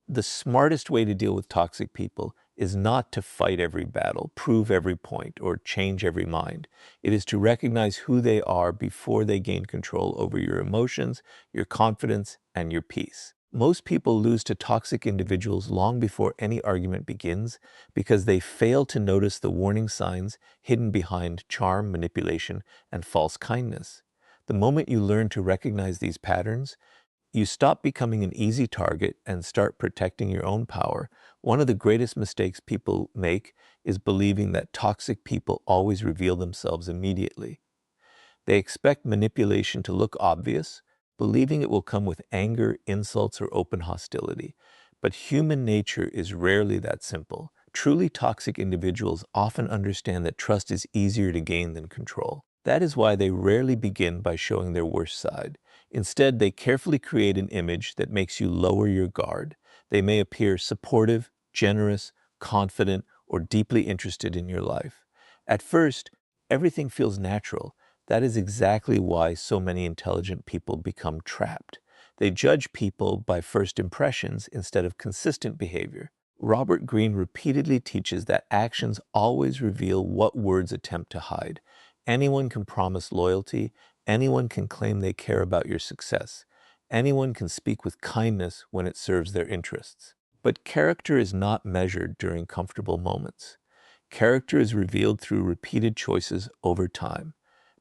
The smartest way to deal with toxic people is not to fight every battle, prove every point, or change every mind. It is to recognize who they are before they gain control over your emotions, your confidence, and your peace. Most people lose to toxic individuals long before any argument begins because they fail to notice the warning signs hidden behind charm, manipulation, and false kindness. The moment you learn to recognize these patterns, you stop becoming an easy target and start protecting your own power. One of the greatest mistakes people make is believing that toxic people always reveal themselves immediately. They expect manipulation to look obvious, believing it will come with anger, insults, or open hostility. But human nature is rarely that simple. Truly toxic individuals often understand that trust is easier to gain than control. That is why they rarely begin by showing their worst side. Instead, they carefully create an image that makes you lower your guard. They may appear supportive, generous, confident, or deeply interested in your life. At first, everything feels natural. That is exactly why so many intelligent people become trapped. They judge people by first impressions instead of consistent behavior. Robert Greene repeatedly teaches that actions always reveal what words attempt to hide. Anyone can promise loyalty, anyone can claim they care about your success, anyone can speak with kindness when it serves their interests. But character is not measured during comfortable moments. Character is revealed through repeated choices over time.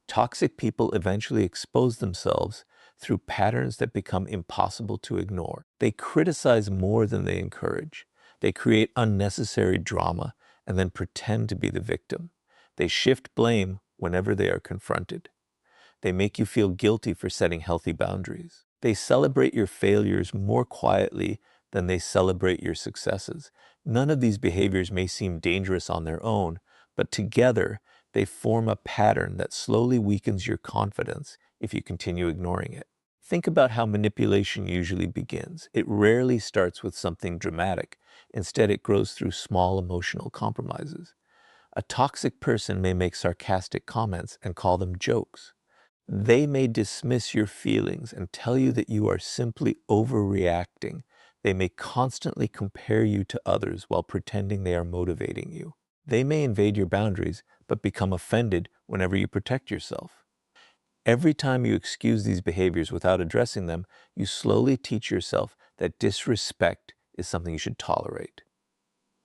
Toxic people eventually expose themselves through patterns that become impossible to ignore. They criticize more than they encourage. They create unnecessary drama and then pretend to be the victim. They shift blame whenever they are confronted. They make you feel guilty for setting healthy boundaries. They celebrate your failures more quietly than they celebrate your successes. None of these behaviors may seem dangerous on their own, but together they form a pattern that slowly weakens your confidence if you continue ignoring it. Think about how manipulation usually begins. It rarely starts with something dramatic. Instead, it grows through small emotional compromises. A toxic person may make sarcastic comments and call them jokes. They may dismiss your feelings and tell you that you are simply overreacting. They may constantly compare you to others while pretending they are motivating you. They may invade your boundaries, but become offended whenever you protect yourself. Every time you excuse these behaviors without addressing them, you slowly teach yourself that disrespect is something you should tolerate.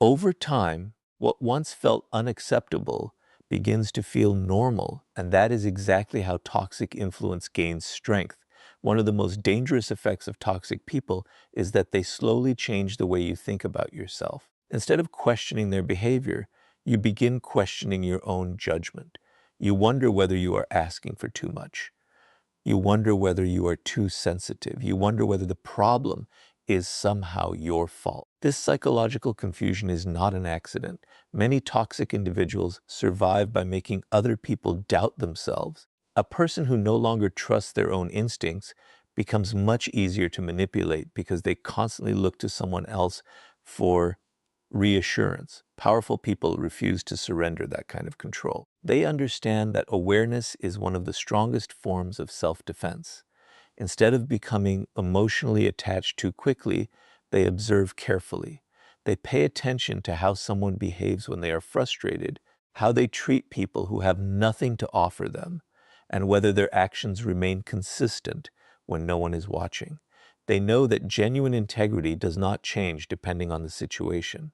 Over time, what once felt unacceptable begins to feel normal, and that is exactly how toxic influence gains strength. One of the most dangerous effects of toxic people is that they slowly change the way you think about yourself. Instead of questioning their behavior, you begin questioning your own judgment. You wonder whether you are asking for too much. You wonder whether you are too sensitive. You wonder whether the problem is somehow your fault. This psychological confusion is not an accident. Many toxic individuals survive by making other people doubt themselves. A person who no longer trusts their own instincts becomes much easier to manipulate because they constantly look to someone else for reassurance. Powerful people refuse to surrender that kind of control. They understand that awareness is one of the strongest forms of self-defense. Instead of becoming emotionally attached too quickly, they observe carefully. They pay attention to how someone behaves when they are frustrated, how they treat people who have nothing to offer them, and whether their actions remain consistent when no one is watching. They know that genuine integrity does not change depending on the situation.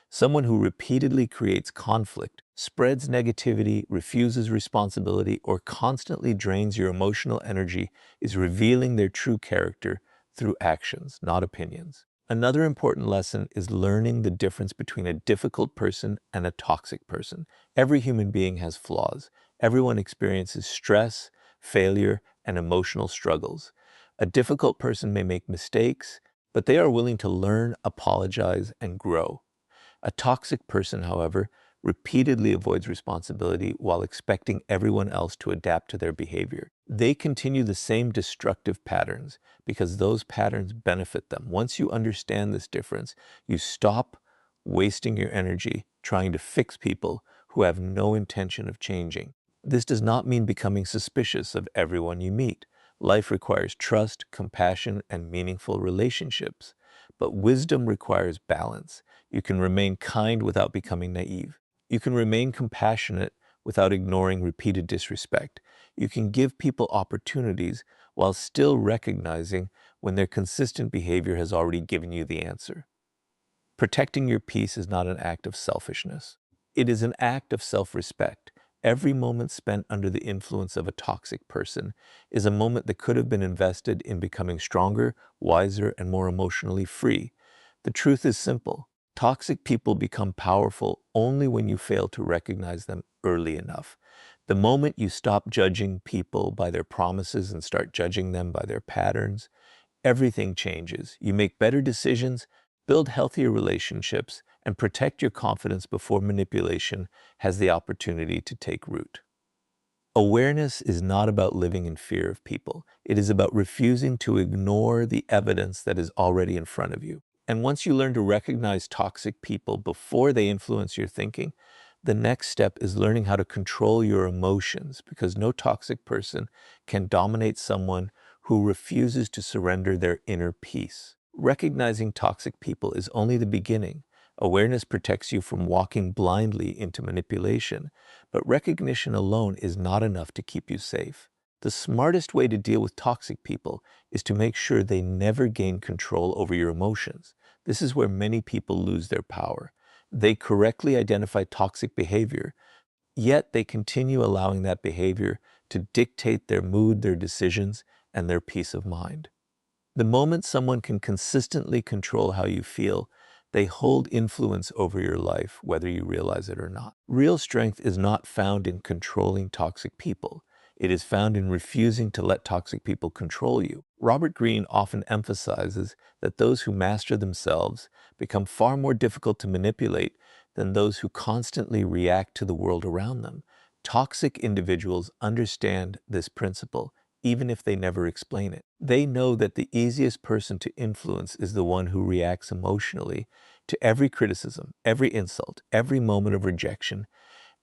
Someone who repeatedly creates conflict, spreads negativity, refuses responsibility, or constantly drains your emotional energy is revealing their true character through actions, not opinions. Another important lesson is learning the difference between a difficult person and a toxic person. Every human being has flaws. Everyone experiences stress, failure, and emotional struggles. A difficult person may make mistakes, but they are willing to learn, apologize, and grow. A toxic person, however, repeatedly avoids responsibility while expecting everyone else to adapt to their behavior. They continue the same destructive patterns because those patterns benefit them. Once you understand this difference, you stop wasting your energy trying to fix people who have no intention of changing. This does not mean becoming suspicious of everyone you meet. Life requires trust, compassion, and meaningful relationships. but wisdom requires balance. You can remain kind without becoming naive. You can remain compassionate without ignoring repeated disrespect. You can give people opportunities while still recognizing when their consistent behavior has already given you the answer. Protecting your peace is not an act of selfishness. It is an act of self-respect. Every moment spent under the influence of a toxic person is a moment that could have been invested in becoming stronger, wiser, and more emotionally free. The truth is simple. Toxic people become powerful only when you fail to recognize them early enough. The moment you stop judging people by their promises and start judging them by their patterns, everything changes. You make better decisions, build healthier relationships, and protect your confidence before manipulation has the opportunity to take root. Awareness is not about living in fear of people. It is about refusing to ignore the evidence that is already in front of you. And once you learn to recognize toxic people before they influence your thinking, the next step is learning how to control your emotions, because no toxic person can dominate someone who refuses to surrender their inner peace. Recognizing toxic people is only the beginning. Awareness protects you from walking blindly into manipulation, but recognition alone is not enough to keep you safe. The smartest way to deal with toxic people is to make sure they never gain control over your emotions. This is where many people lose their power. They correctly identify toxic behavior, yet they continue allowing that behavior to dictate their mood, their decisions, and their peace of mind. The moment someone can consistently control how you feel, they hold influence over your life, whether you realize it or not. Real strength is not found in controlling toxic people. It is found in refusing to let toxic people control you. Robert Greene often emphasizes that those who master themselves become far more difficult to manipulate than those who constantly react to the world around them. Toxic individuals understand this principle, even if they never explain it. They know that the easiest person to influence is the one who reacts emotionally to every criticism, every insult, every moment of rejection,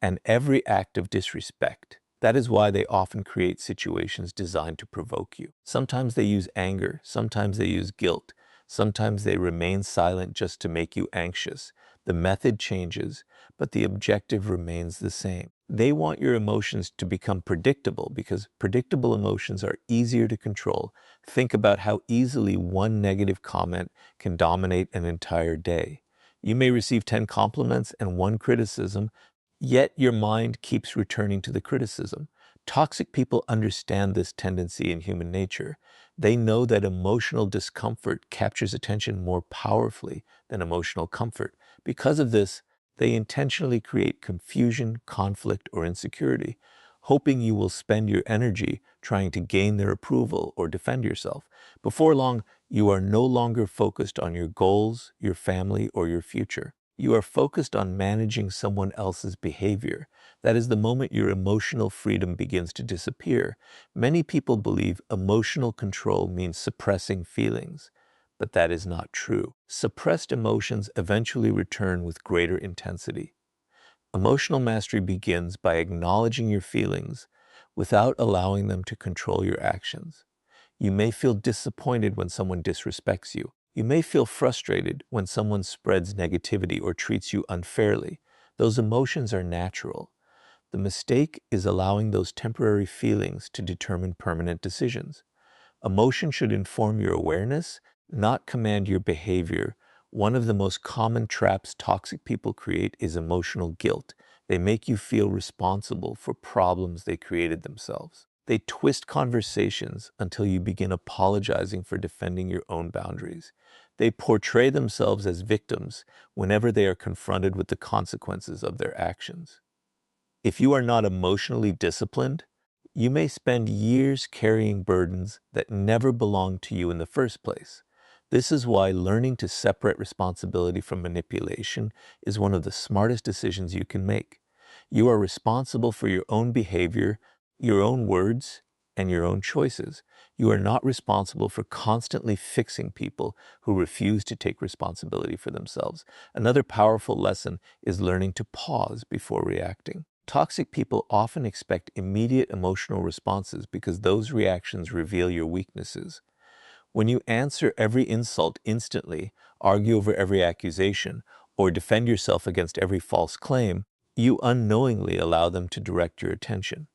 and every act of disrespect. That is why they often create situations designed to provoke you. Sometimes they use anger, sometimes they use guilt, sometimes they remain silent just to make you anxious. The method changes, but the objective remains the same. They want your emotions to become predictable because predictable emotions are easier to control. Think about how easily one negative comment can dominate an entire day. You may receive 10 compliments and one criticism, yet your mind keeps returning to the criticism. Toxic people understand this tendency in human nature. They know that emotional discomfort captures attention more powerfully than emotional comfort. Because of this, they intentionally create confusion, conflict, or insecurity, hoping you will spend your energy trying to gain their approval or defend yourself. Before long, you are no longer focused on your goals, your family, or your future. You are focused on managing someone else's behavior. That is the moment your emotional freedom begins to disappear. Many people believe emotional control means suppressing feelings, but that is not true. Suppressed emotions eventually return with greater intensity. Emotional mastery begins by acknowledging your feelings without allowing them to control your actions. You may feel disappointed when someone disrespects you. You may feel frustrated when someone spreads negativity or treats you unfairly. Those emotions are natural. The mistake is allowing those temporary feelings to determine permanent decisions. Emotion should inform your awareness, not command your behavior. One of the most common traps toxic people create is emotional guilt. They make you feel responsible for problems they created themselves. They twist conversations until you begin apologizing for defending your own boundaries. They portray themselves as victims whenever they are confronted with the consequences of their actions. If you are not emotionally disciplined, you may spend years carrying burdens that never belonged to you in the first place. This is why learning to separate responsibility from manipulation is one of the smartest decisions you can make. You are responsible for your own behavior, your own words, and your own choices. You are not responsible for constantly fixing people who refuse to take responsibility for themselves. Another powerful lesson is learning to pause before reacting. Toxic people often expect immediate emotional responses because those reactions reveal your weaknesses. When you answer every insult instantly, argue over every accusation, or defend yourself against every false claim, you unknowingly allow them to direct your attention.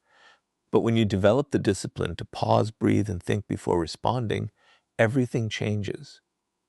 But when you develop the discipline to pause, breathe, and think before responding, everything changes.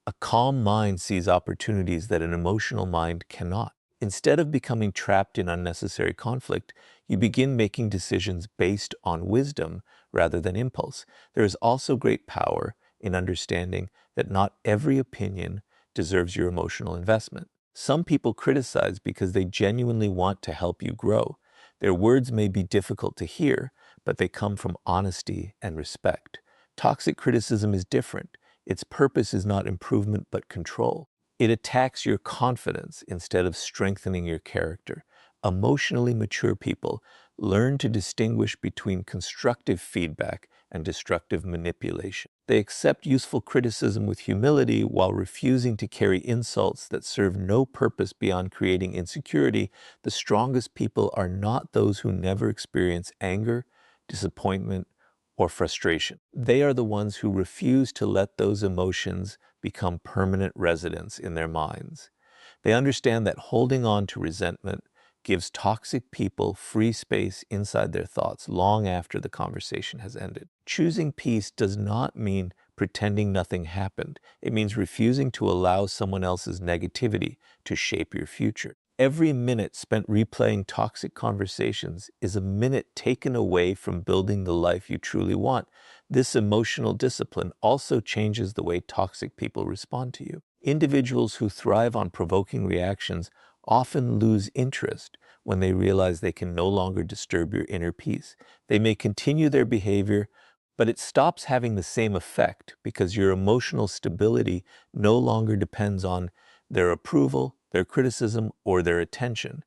A calm mind sees opportunities that an emotional mind cannot. Instead of becoming trapped in unnecessary conflict, you begin making decisions based on wisdom rather than impulse. There is also great power in understanding that not every opinion deserves your emotional investment. Some people criticize because they genuinely want to help you grow. Their words may be difficult to hear, but they come from honesty and respect. Toxic criticism is different. Its purpose is not improvement but control. It attacks your confidence instead of strengthening your character. Emotionally mature people learn to distinguish between constructive feedback and destructive manipulation. They accept useful criticism with humility while refusing to carry insults that serve no purpose beyond creating insecurity. The strongest people are not those who never experience anger, disappointment, or frustration. They are the ones who refuse to let those emotions become permanent residents in their minds. They understand that holding on to resentment gives toxic people free space inside their thoughts long after the conversation has ended. Choosing peace does not mean pretending nothing happened. It means refusing to allow someone else's negativity to shape your future. Every minute spent replaying toxic conversations is a minute taken away from building the life you truly want. This emotional discipline also changes the way toxic people respond to you. Individuals who thrive on provoking reactions often lose interest when they realize they can no longer disturb your inner peace. They may continue their behavior, but it stops having the same effect because your emotional stability no longer depends on their approval, their criticism, or their attention.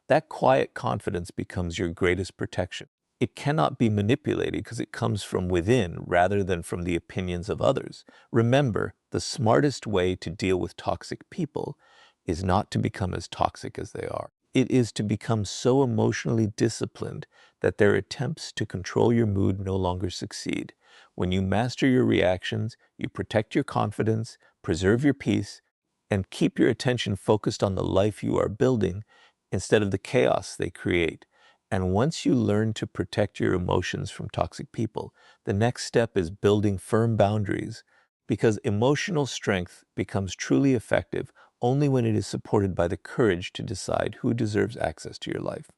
That quiet confidence becomes your greatest protection. It cannot be manipulated because it comes from within rather than from the opinions of others. Remember, the smartest way to deal with toxic people is not to become as toxic as they are. It is to become so emotionally disciplined that their attempts to control your mood no longer succeed. When you master your reactions, you protect your confidence, preserve your peace, and keep your attention focused on the life you are building instead of the chaos they create. And once you learn to protect your emotions from toxic people, the next step is building firm boundaries, because emotional strength becomes truly effective only when it is supported by the courage to decide who deserves access to your life.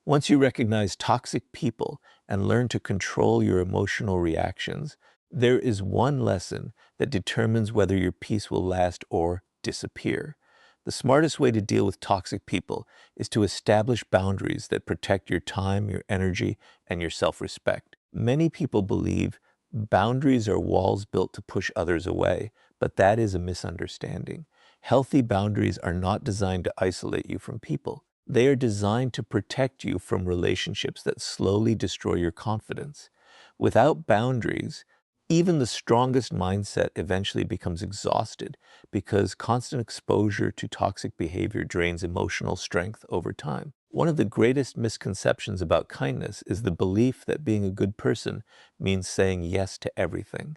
Once you recognize toxic people and learn to control your emotional reactions, there is one lesson that determines whether your peace will last or disappear. The smartest way to deal with toxic people is to establish boundaries that protect your time, your energy, and your self-respect. Many people believe boundaries are walls built to push others away, but that is a misunderstanding. Healthy boundaries are not designed to isolate you from people. They are designed to protect you from relationships that slowly destroy your confidence. Without boundaries, even the strongest mindset eventually becomes exhausted because constant exposure to toxic behavior drains emotional strength over time. One of the greatest misconceptions about kindness is the belief that being a good person means saying yes to everything.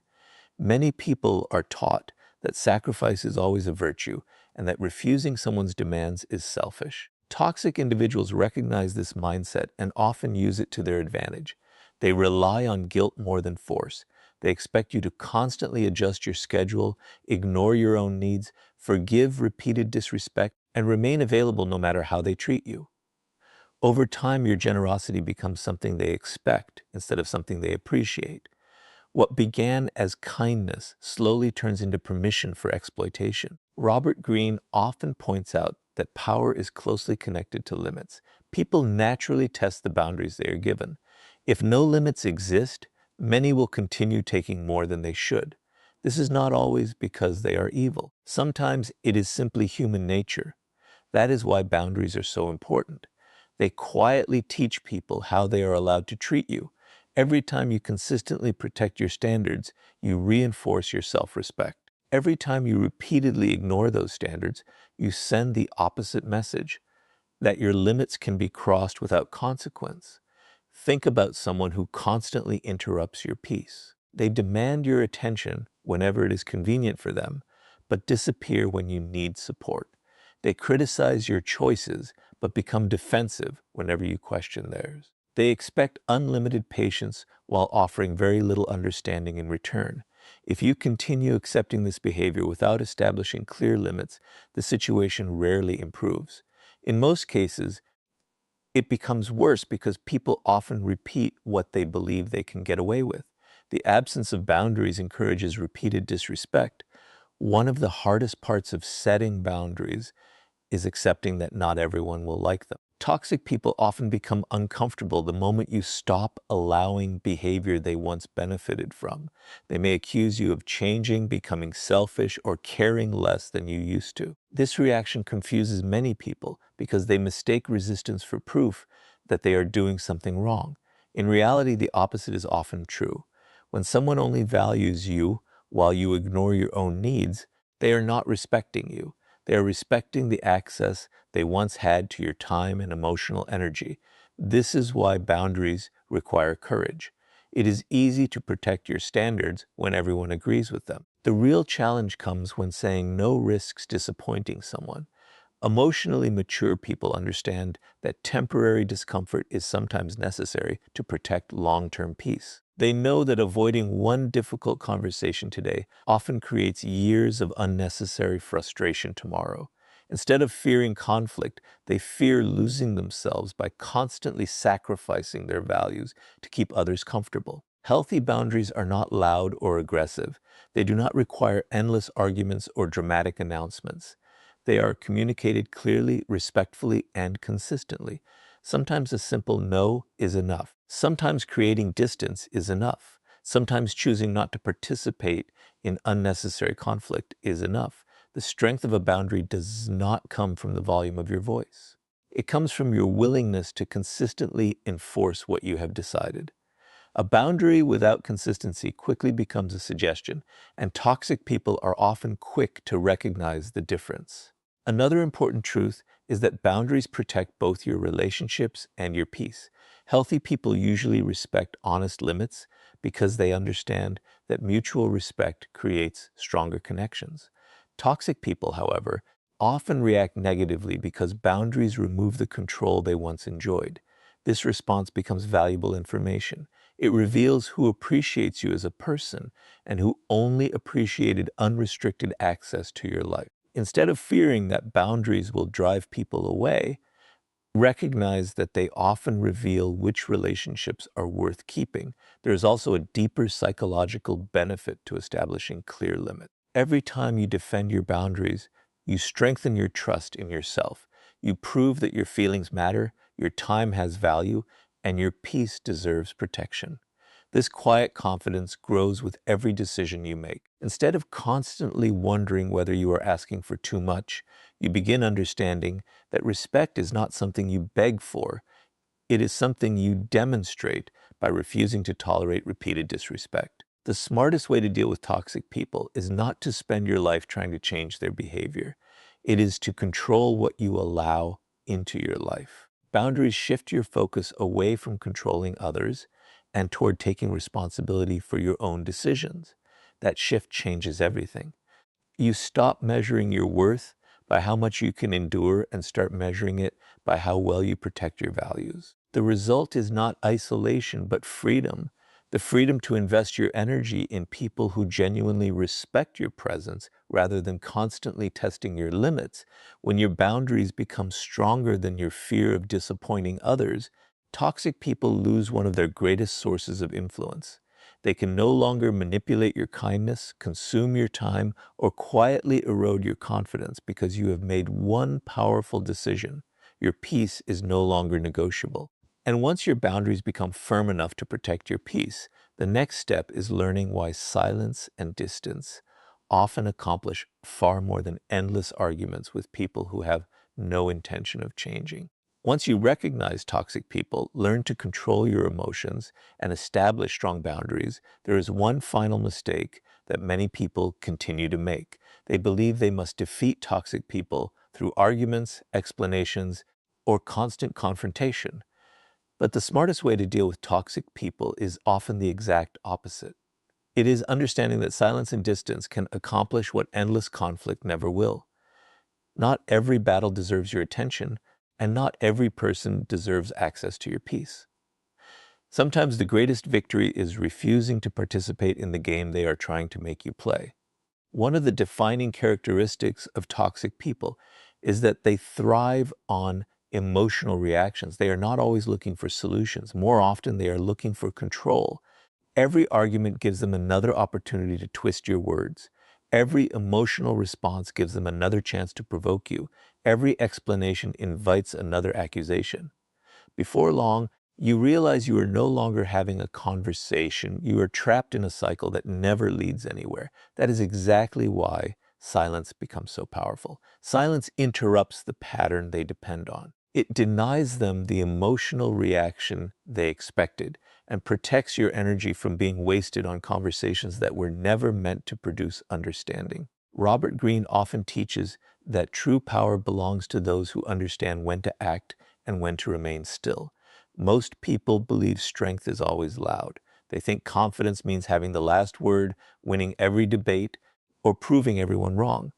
Many people are taught that sacrifice is always a virtue and that refusing someone's demands is selfish. Toxic individuals recognize this mindset and often use it to their advantage. They rely on guilt more than force. They expect you to constantly adjust your schedule, ignore your own needs, forgive repeated disrespect, and remain available no matter how they treat you. Over time, your generosity becomes something they expect instead of something they appreciate. What began as kindness slowly turns into permission for exploitation. Robert Greene often points out that power is closely connected to limits. People naturally test the boundaries they are given. If no limits exist, many will continue taking more than they should. This is not always because they are evil. Sometimes it is simply human nature. That is why boundaries are so important. They quietly teach people how they are allowed to treat you. Every time you consistently protect your standards, you reinforce your self-respect. Every time you repeatedly ignore those standards, you send the opposite message, that your limits can be crossed without consequence. Think about someone who constantly interrupts your peace. They demand your attention whenever it is convenient for them, but disappear when you need support. They criticize your choices, but become defensive whenever you question theirs. They expect unlimited patience while offering very little understanding in return. If you continue accepting this behavior without establishing clear limits, the situation rarely improves. In most cases, it becomes worse because people often repeat what they believe they can get away with. The absence of boundaries encourages repeated disrespect. One of the hardest parts of setting boundaries is accepting that not everyone will like them. Toxic people often become uncomfortable the moment you stop allowing behavior they once benefited from. They may accuse you of changing, becoming selfish, or caring less than you used to. This reaction confuses many people because they mistake resistance for proof that they are doing something wrong. In reality, the opposite is often true. When someone only values you while you ignore your own needs, they are not respecting you. They are respecting the access they once had to your time and emotional energy. This is why boundaries require courage. It is easy to protect your standards when everyone agrees with them. The real challenge comes when saying no risks disappointing someone. Emotionally mature people understand that temporary discomfort is sometimes necessary to protect long-term peace. They know that avoiding one difficult conversation today often creates years of unnecessary frustration tomorrow. Instead of fearing conflict, they fear losing themselves by constantly sacrificing their values to keep others comfortable. Healthy boundaries are not loud or aggressive. They do not require endless arguments or dramatic announcements. They are communicated clearly, respectfully, and consistently. Sometimes a simple no is enough. Sometimes creating distance is enough. Sometimes choosing not to participate in unnecessary conflict is enough. The strength of a boundary does not come from the volume of your voice. It comes from your willingness to consistently enforce what you have decided. A boundary without consistency quickly becomes a suggestion, and toxic people are often quick to recognize the difference. Another important truth is that boundaries protect both your relationships and your peace. Healthy people usually respect honest limits because they understand that mutual respect creates stronger connections. Toxic people, however, often react negatively because boundaries remove the control they once enjoyed. This response becomes valuable information. It reveals who appreciates you as a person and who only appreciated unrestricted access to your life. Instead of fearing that boundaries will drive people away, recognize that they often reveal which relationships are worth keeping. There is also a deeper psychological benefit to establishing clear limits. Every time you defend your boundaries, you strengthen your trust in yourself. You prove that your feelings matter, your time has value, and your peace deserves protection. This quiet confidence grows with every decision you make. Instead of constantly wondering whether you are asking for too much, you begin understanding that respect is not something you beg for, it is something you demonstrate by refusing to tolerate repeated disrespect. The smartest way to deal with toxic people is not to spend your life trying to change their behavior. It is to control what you allow into your life. Boundaries shift your focus away from controlling others and toward taking responsibility for your own decisions. That shift changes everything. You stop measuring your worth by how much you can endure and start measuring it by how well you protect your values. The result is not isolation, but freedom. The freedom to invest your energy in people who genuinely respect your presence rather than constantly testing your limits. When your boundaries become stronger than your fear of disappointing others, toxic people lose one of their greatest sources of influence. They can no longer manipulate your kindness, consume your time, or quietly erode your confidence because you have made one powerful decision. Your peace is no longer negotiable. And once your boundaries become firm enough to protect your peace, the next step is learning why silence and distance often accomplish far more than endless arguments with people who have no intention of changing. Once you recognize toxic people, learn to control your emotions, and establish strong boundaries, there is one final mistake that many people continue to make. They believe they must defeat toxic people through arguments, explanations, or constant confrontation. But the smartest way to deal with toxic people is often the exact opposite. It is understanding that silence and distance can accomplish what endless conflict never will. Not every battle deserves your attention, and not every person deserves access to your peace. Sometimes the greatest victory is refusing to participate in the game they are trying to make you play. One of the defining characteristics of toxic people is that they thrive on emotional reactions. They are not always looking for solutions. More often, they are looking for control. Every argument gives them another opportunity to twist your words. Every emotional response gives them another chance to provoke you. Every explanation invites another accusation. Before long, you realize you are no longer having a conversation. You are trapped in a cycle that never leads anywhere. That is exactly why silence becomes so powerful. Silence interrupts the pattern they depend on. It denies them the emotional reaction they expected and protects your energy from being wasted on conversations that were never meant to produce understanding. Robert Greene often teaches that true power belongs to those who understand when to act and when to remain still. Most people believe strength is always loud. They think confidence means having the last word, winning every debate, or proving everyone wrong.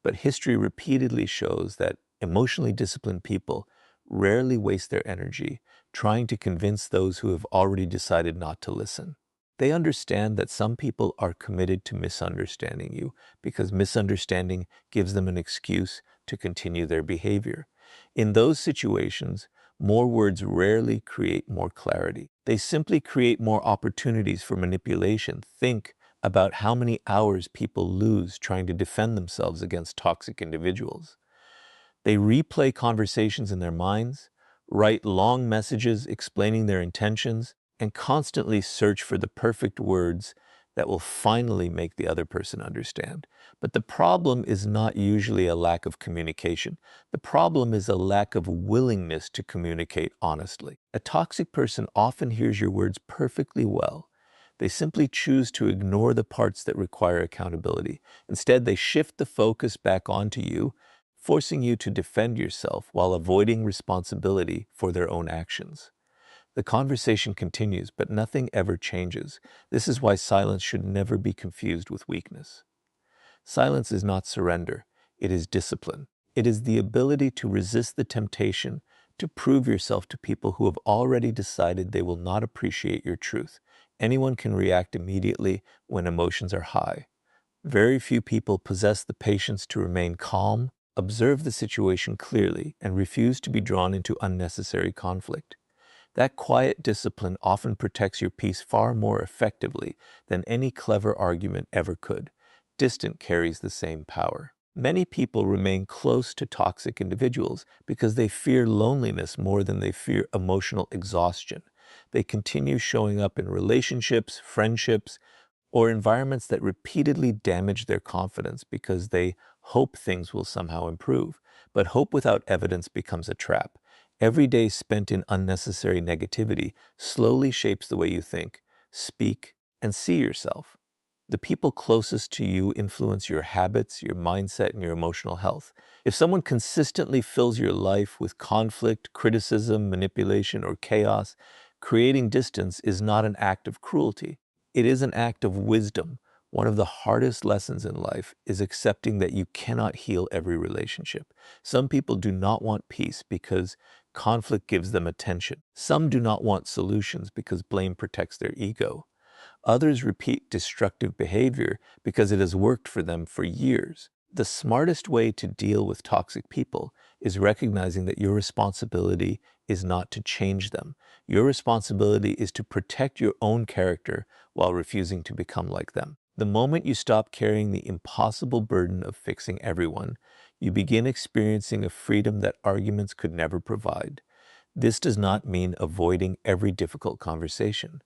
But history repeatedly shows that emotionally disciplined people rarely waste their energy trying to convince those who have already decided not to listen. They understand that some people are committed to misunderstanding you because misunderstanding gives them an excuse to continue their behavior. In those situations, more words rarely create more clarity. They simply create more opportunities for manipulation. Think about how many hours people lose trying to defend themselves against toxic individuals. They replay conversations in their minds, write long messages explaining their intentions, and constantly search for the perfect words that will finally make the other person understand. But the problem is not usually a lack of communication. The problem is a lack of willingness to communicate honestly. A toxic person often hears your words perfectly well. They simply choose to ignore the parts that require accountability. Instead, they shift the focus back onto you, forcing you to defend yourself while avoiding responsibility for their own actions. The conversation continues, but nothing ever changes. This is why silence should never be confused with weakness. Silence is not surrender, it is discipline. It is the ability to resist the temptation to prove yourself to people who have already decided they will not appreciate your truth. Anyone can react immediately when emotions are high. Very few people possess the patience to remain calm, observe the situation clearly, and refuse to be drawn into unnecessary conflict. That quiet discipline often protects your peace far more effectively than any clever argument ever could. Distant carries the same power. Many people remain close to toxic individuals because they fear loneliness more than they fear emotional exhaustion. They continue showing up in relationships, friendships, or environments that repeatedly damage their confidence because they hope things will somehow improve. But hope without evidence becomes a trap. Every day spent in unnecessary negativity slowly shapes the way you think, speak, and see yourself. The people closest to you influence your habits, your mindset, and your emotional health. If someone consistently fills your life with conflict, criticism, manipulation, or chaos, creating distance is not an act of cruelty. It is an act of wisdom. One of the hardest lessons in life is accepting that you cannot heal every relationship. Some people do not want peace because conflict gives them attention. Some do not want solutions because blame protects their ego. Others repeat destructive behavior because it has worked for them for years. The smartest way to deal with toxic people is recognizing that your responsibility is not to change them. Your responsibility is to protect your own character while refusing to become like them. The moment you stop carrying the impossible burden of fixing everyone, you begin experiencing a freedom that arguments could never provide. This does not mean avoiding every difficult conversation.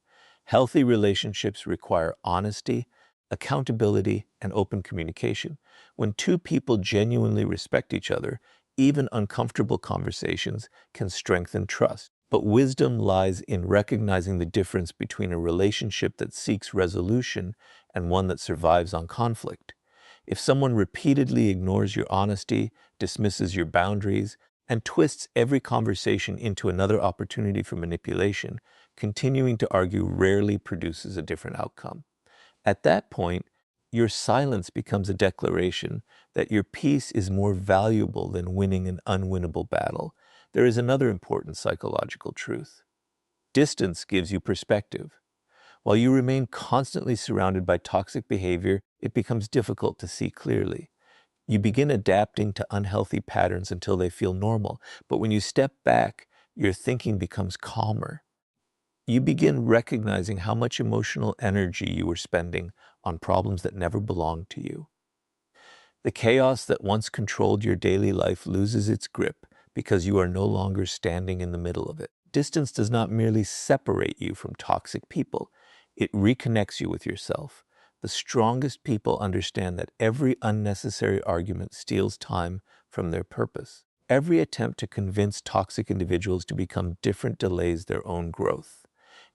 Healthy relationships require honesty, accountability, and open communication. When two people genuinely respect each other, even uncomfortable conversations can strengthen trust. But wisdom lies in recognizing the difference between a relationship that seeks resolution and one that survives on conflict. If someone repeatedly ignores your honesty, dismisses your boundaries, and twists every conversation into another opportunity for manipulation, continuing to argue rarely produces a different outcome. At that point, your silence becomes a declaration that your peace is more valuable than winning an unwinnable battle. There is another important psychological truth. Distance gives you perspective. While you remain constantly surrounded by toxic behavior, it becomes difficult to see clearly. You begin adapting to unhealthy patterns until they feel normal. But when you step back, your thinking becomes calmer. You begin recognizing how much emotional energy you were spending on problems that never belonged to you. The chaos that once controlled your daily life loses its grip because you are no longer standing in the middle of it. Distance does not merely separate you from toxic people, it reconnects you with yourself. The strongest people understand that every unnecessary argument steals time from their purpose. Every attempt to convince toxic individuals to become different delays their own growth.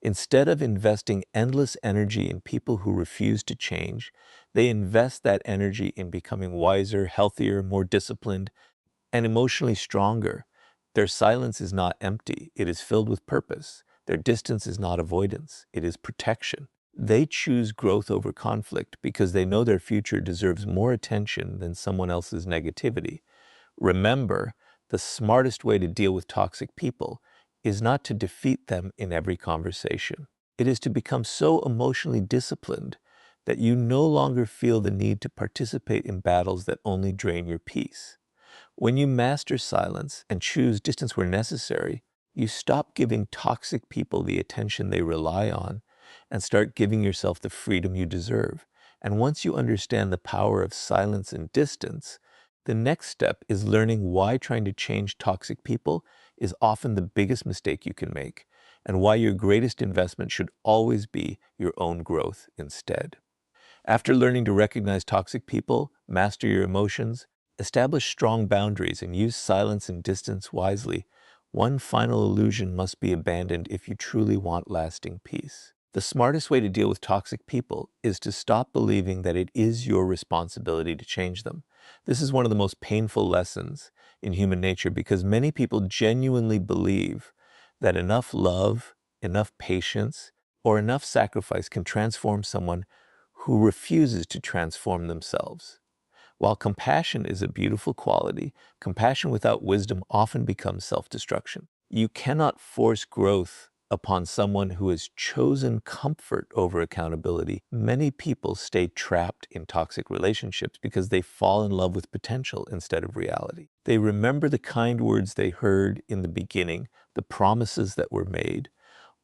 Instead of investing endless energy in people who refuse to change, they invest that energy in becoming wiser, healthier, more disciplined, and emotionally stronger. Their silence is not empty, it is filled with purpose. Their distance is not avoidance, it is protection. They choose growth over conflict because they know their future deserves more attention than someone else's negativity. Remember, the smartest way to deal with toxic people is not to defeat them in every conversation. It is to become so emotionally disciplined that you no longer feel the need to participate in battles that only drain your peace. When you master silence and choose distance where necessary, you stop giving toxic people the attention they rely on and start giving yourself the freedom you deserve. And once you understand the power of silence and distance, the next step is learning why trying to change toxic people is often the biggest mistake you can make, and why your greatest investment should always be your own growth instead. After learning to recognize toxic people, master your emotions, establish strong boundaries, and use silence and distance wisely, one final illusion must be abandoned if you truly want lasting peace. The smartest way to deal with toxic people is to stop believing that it is your responsibility to change them. This is one of the most painful lessons in human nature because many people genuinely believe that enough love, enough patience, or enough sacrifice can transform someone who refuses to transform themselves. While compassion is a beautiful quality, compassion without wisdom often becomes self-destruction. You cannot force growth upon someone who has chosen comfort over accountability. Many people stay trapped in toxic relationships because they fall in love with potential instead of reality. They remember the kind words they heard in the beginning, the promises that were made,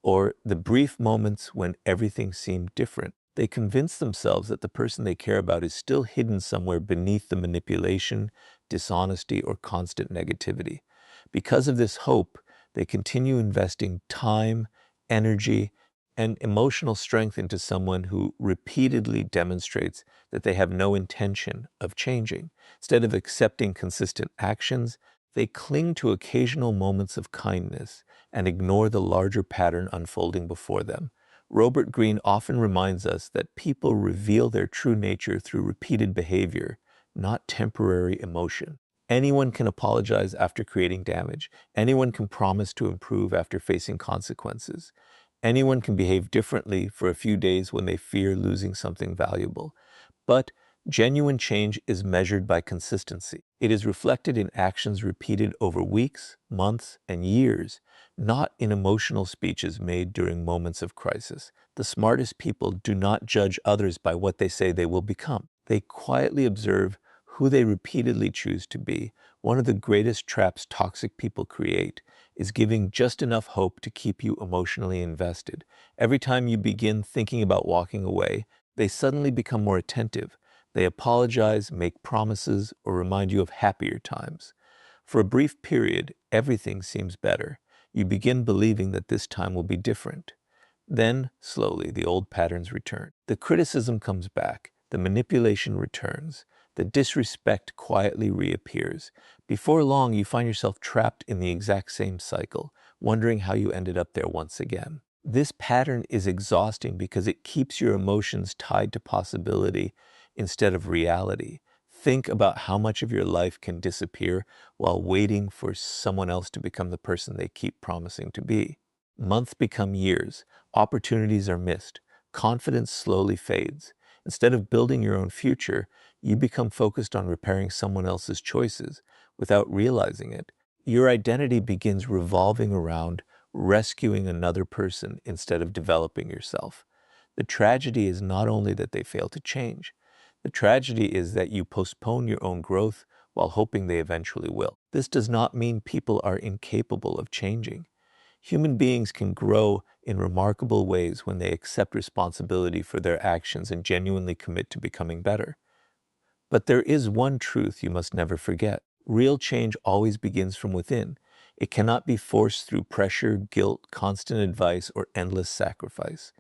or the brief moments when everything seemed different. They convince themselves that the person they care about is still hidden somewhere beneath the manipulation, dishonesty, or constant negativity. Because of this hope, they continue investing time, energy, and emotional strength into someone who repeatedly demonstrates that they have no intention of changing. Instead of accepting consistent actions, they cling to occasional moments of kindness and ignore the larger pattern unfolding before them. Robert Greene often reminds us that people reveal their true nature through repeated behavior, not temporary emotion. Anyone can apologize after creating damage. Anyone can promise to improve after facing consequences. Anyone can behave differently for a few days when they fear losing something valuable. But genuine change is measured by consistency. It is reflected in actions repeated over weeks, months, and years, not in emotional speeches made during moments of crisis. The smartest people do not judge others by what they say they will become. They quietly observe who they repeatedly choose to be. One of the greatest traps toxic people create is giving just enough hope to keep you emotionally invested. Every time you begin thinking about walking away, they suddenly become more attentive. They apologize, make promises, or remind you of happier times. For a brief period, everything seems better. You begin believing that this time will be different. Then, slowly, the old patterns return. The criticism comes back. The manipulation returns. The disrespect quietly reappears. Before long, you find yourself trapped in the exact same cycle, wondering how you ended up there once again. This pattern is exhausting because it keeps your emotions tied to possibility instead of reality. Think about how much of your life can disappear while waiting for someone else to become the person they keep promising to be. Months become years. Opportunities are missed. confidence slowly fades. Instead of building your own future, you become focused on repairing someone else's choices without realizing it. Your identity begins revolving around rescuing another person instead of developing yourself. The tragedy is not only that they fail to change, the tragedy is that you postpone your own growth while hoping they eventually will. This does not mean people are incapable of changing. Human beings can grow in remarkable ways when they accept responsibility for their actions and genuinely commit to becoming better. But there is one truth you must never forget. Real change always begins from within. It cannot be forced through pressure, guilt, constant advice, or endless sacrifice.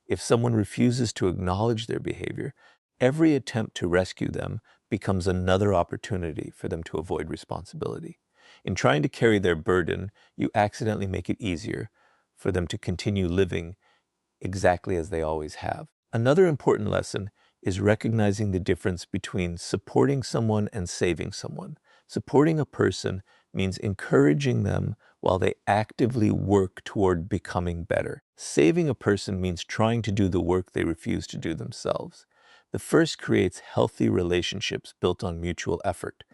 If someone refuses to acknowledge their behavior, every attempt to rescue them becomes another opportunity for them to avoid responsibility. In trying to carry their burden, you accidentally make it easier for them to continue living exactly as they always have. Another important lesson is recognizing the difference between supporting someone and saving someone. Supporting a person means encouraging them while they actively work toward becoming better. Saving a person means trying to do the work they refuse to do themselves. The first creates healthy relationships built on mutual effort.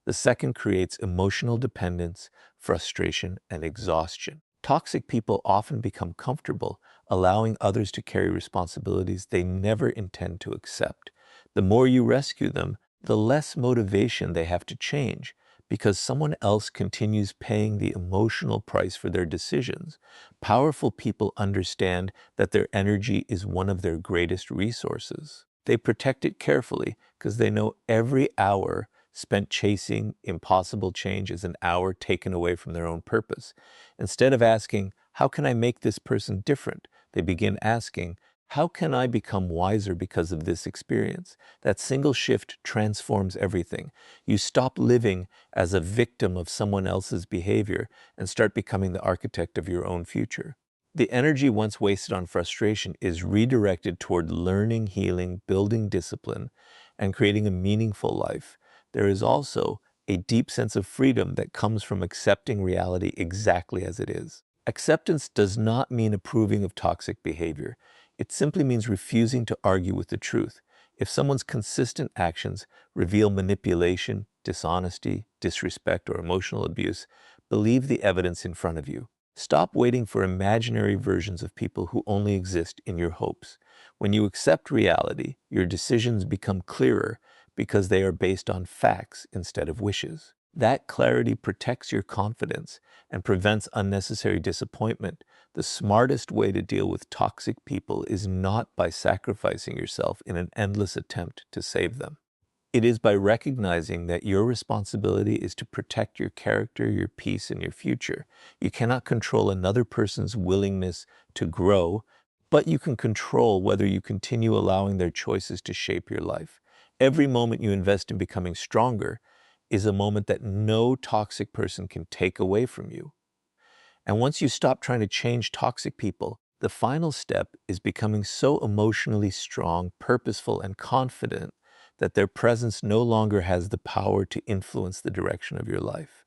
The second creates emotional dependence, frustration, and exhaustion. Toxic people often become comfortable allowing others to carry responsibilities they never intend to accept. The more you rescue them, the less motivation they have to change because someone else continues paying the emotional price for their decisions. Powerful people understand that their energy is one of their greatest resources. They protect it carefully because they know every hour spent chasing impossible change is an hour taken away from their own purpose. Instead of asking, how can I make this person different? They begin asking, how can I become wiser because of this experience? That single shift transforms everything. You stop living as a victim of someone else's behavior and start becoming the architect of your own future. The energy once wasted on frustration is redirected toward learning, healing, building discipline, and creating a meaningful life. There is also a deep sense of freedom that comes from accepting reality exactly as it is. Acceptance does not mean approving of toxic behavior. It simply means refusing to argue with the truth. If someone's consistent actions reveal manipulation, dishonesty, disrespect, or emotional abuse, believe the evidence in front of you. Stop waiting for imaginary versions of people who only exist in your hopes. When you accept reality, your decisions become clearer because they are based on facts instead of wishes. That clarity protects your confidence and prevents unnecessary disappointment. The smartest way to deal with toxic people is not by sacrificing yourself in an endless attempt to save them. It is by recognizing that your responsibility is to protect your character, your peace, and your future. You cannot control another person's willingness to grow, but you can control whether you continue allowing their choices to shape your life. Every moment you invest in becoming stronger is a moment that no toxic person can take away from you. And once you stop trying to change toxic people, the final step is becoming so emotionally strong, purposeful, and confident that their presence no longer has the power to influence the direction of your life.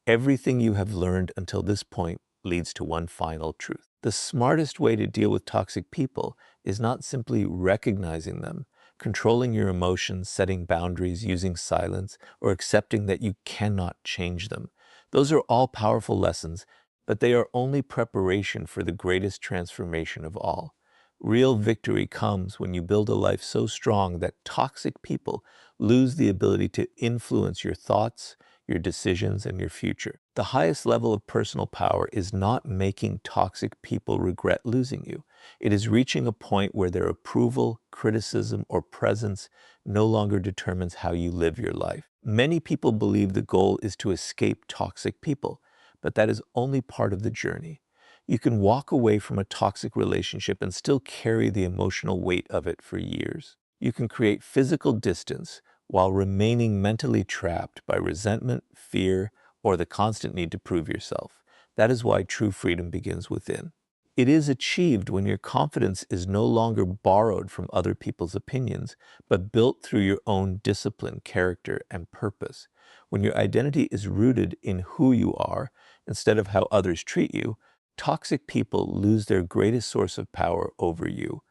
Everything you have learned until this point leads to one final truth. The smartest way to deal with toxic people is not simply recognizing them, controlling your emotions, setting boundaries, using silence, or accepting that you cannot change them. Those are all powerful lessons, but they are only preparation for the greatest transformation of all. Real victory comes when you build a life so strong that toxic people lose the ability to influence your thoughts, your decisions, and your future. The highest level of personal power is not making toxic people regret losing you. It is reaching a point where their approval, criticism, or presence no longer determines how you live your life. Many people believe the goal is to escape toxic people, but that is only part of the journey. You can walk away from a toxic relationship and still carry the emotional weight of it for years. You can create physical distance while remaining mentally trapped by resentment, fear, or the constant need to prove yourself. That is why true freedom begins within. It is achieved when your confidence is no longer borrowed from other people's opinions, but built through your own discipline, character, and purpose. When your identity is rooted in who you are instead of how others treat you, toxic people lose their greatest source of power over you.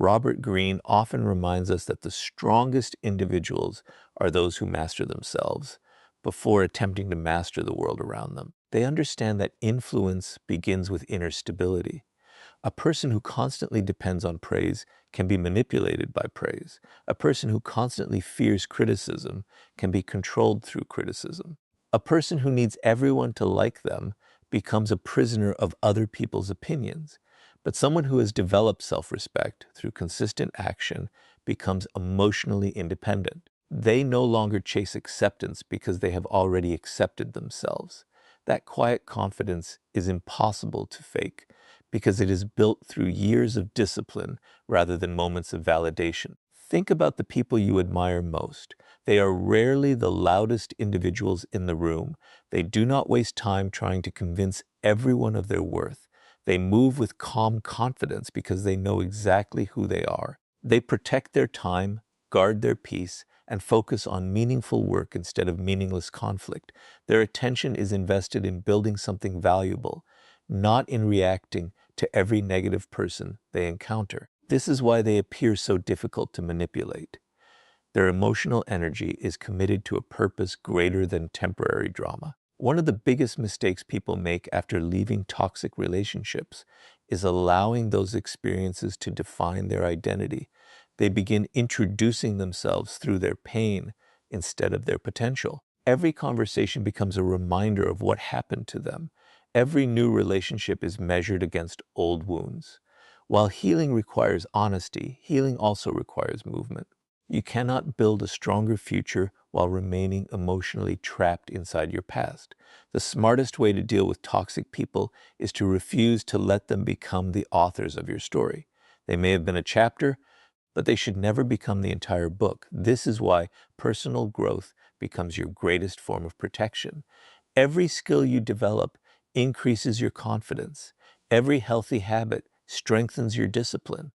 Robert Greene often reminds us that the strongest individuals are those who master themselves before attempting to master the world around them. They understand that influence begins with inner stability. A person who constantly depends on praise can be manipulated by praise. A person who constantly fears criticism can be controlled through criticism. A person who needs everyone to like them becomes a prisoner of other people's opinions. But someone who has developed self-respect through consistent action becomes emotionally independent. They no longer chase acceptance because they have already accepted themselves. That quiet confidence is impossible to fake because it is built through years of discipline rather than moments of validation. Think about the people you admire most. They are rarely the loudest individuals in the room. They do not waste time trying to convince everyone of their worth. They move with calm confidence because they know exactly who they are. They protect their time, guard their peace, and focus on meaningful work instead of meaningless conflict. Their attention is invested in building something valuable, not in reacting to every negative person they encounter. This is why they appear so difficult to manipulate. Their emotional energy is committed to a purpose greater than temporary drama. One of the biggest mistakes people make after leaving toxic relationships is allowing those experiences to define their identity. They begin introducing themselves through their pain instead of their potential. Every conversation becomes a reminder of what happened to them. Every new relationship is measured against old wounds. While healing requires honesty, healing also requires movement. You cannot build a stronger future while remaining emotionally trapped inside your past. The smartest way to deal with toxic people is to refuse to let them become the authors of your story. They may have been a chapter, but they should never become the entire book. This is why personal growth becomes your greatest form of protection. Every skill you develop increases your confidence. Every healthy habit strengthens your discipline.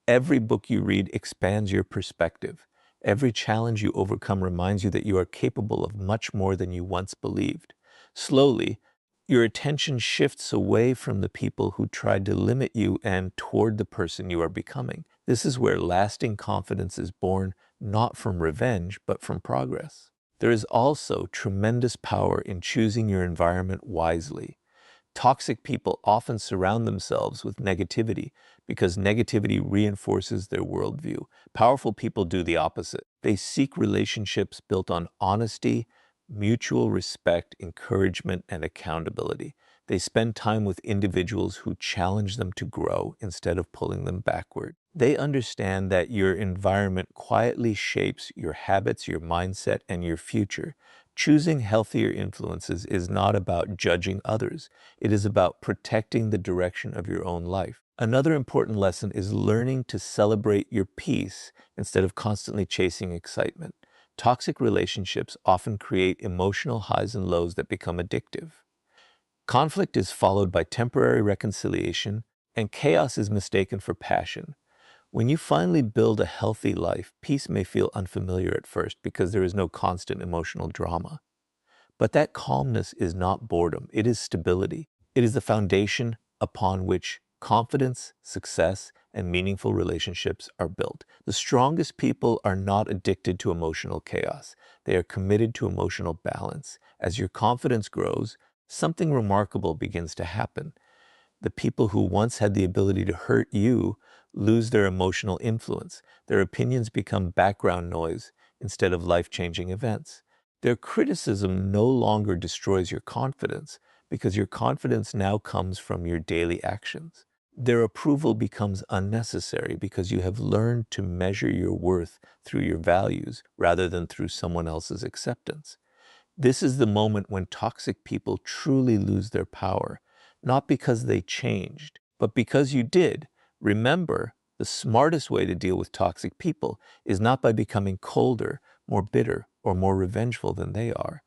Every book you read expands your perspective. Every challenge you overcome reminds you that you are capable of much more than you once believed. Slowly, your attention shifts away from the people who tried to limit you and toward the person you are becoming. This is where lasting confidence is born, not from revenge, but from progress. There is also tremendous power in choosing your environment wisely. Toxic people often surround themselves with negativity because negativity reinforces their worldview. Powerful people do the opposite. They seek relationships built on honesty, mutual respect, encouragement, and accountability. They spend time with individuals who challenge them to grow instead of pulling them backward. They understand that your environment quietly shapes your habits, your mindset, and your future. Choosing healthier influences is not about judging others. It is about protecting the direction of your own life. Another important lesson is learning to celebrate your peace instead of constantly chasing excitement. Toxic relationships often create emotional highs and lows that become addictive. Conflict is followed by temporary reconciliation, and chaos is mistaken for passion. When you finally build a healthy life, peace may feel unfamiliar at first because there is no constant emotional drama. But that calmness is not boredom, it is stability. It is the foundation upon which confidence, success, and meaningful relationships are built. The strongest people are not addicted to emotional chaos. They are committed to emotional balance. As your confidence grows, something remarkable begins to happen. The people who once had the ability to hurt you lose their emotional influence. Their opinions become background noise instead of life-changing events. Their criticism no longer destroys your confidence because your confidence now comes from your daily actions. Their approval becomes unnecessary because you have learned to measure your worth through your values rather than through someone else's acceptance. This is the moment when toxic people truly lose their power, not because they changed, but because you did. Remember, the smartest way to deal with toxic people is not by becoming colder, more bitter, or more revengeful than they are.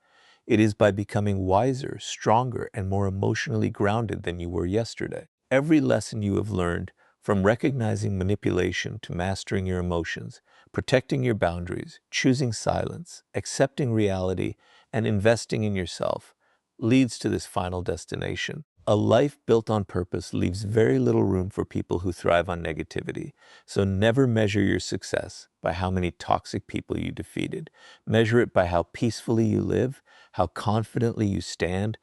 It is by becoming wiser, stronger, and more emotionally grounded than you were yesterday. Every lesson you have learned, from recognizing manipulation to mastering your emotions, protecting your boundaries, choosing silence, accepting reality, and investing in yourself, leads to this final destination. A life built on purpose leaves very little room for people who thrive on negativity. So never measure your success by how many toxic people you defeated. Measure it by how peacefully you live, how confidently you stand,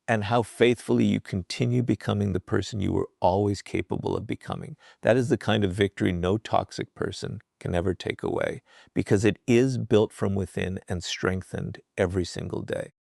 and how faithfully you continue becoming the person you were always capable of becoming. That is the kind of victory no toxic person can ever take away, because it is built from within and strengthened every single day.